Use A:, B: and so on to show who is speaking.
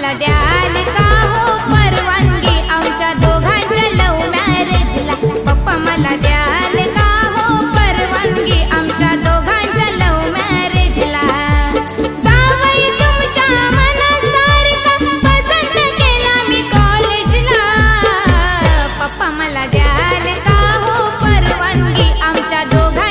A: मला द्याल का हो परवानगी आमच्या दोघांच्या लव्ह मॅरेजला? पप्पा मला द्याल का हो परवानगी आमच्या दोघांच्या लव्ह मॅरेजला? जावई तुमच्या मनासारखा पसंत केला मी कॉलेजला. पप्पा मला द्याल का हो परवानगी आमच्या दोघांच्या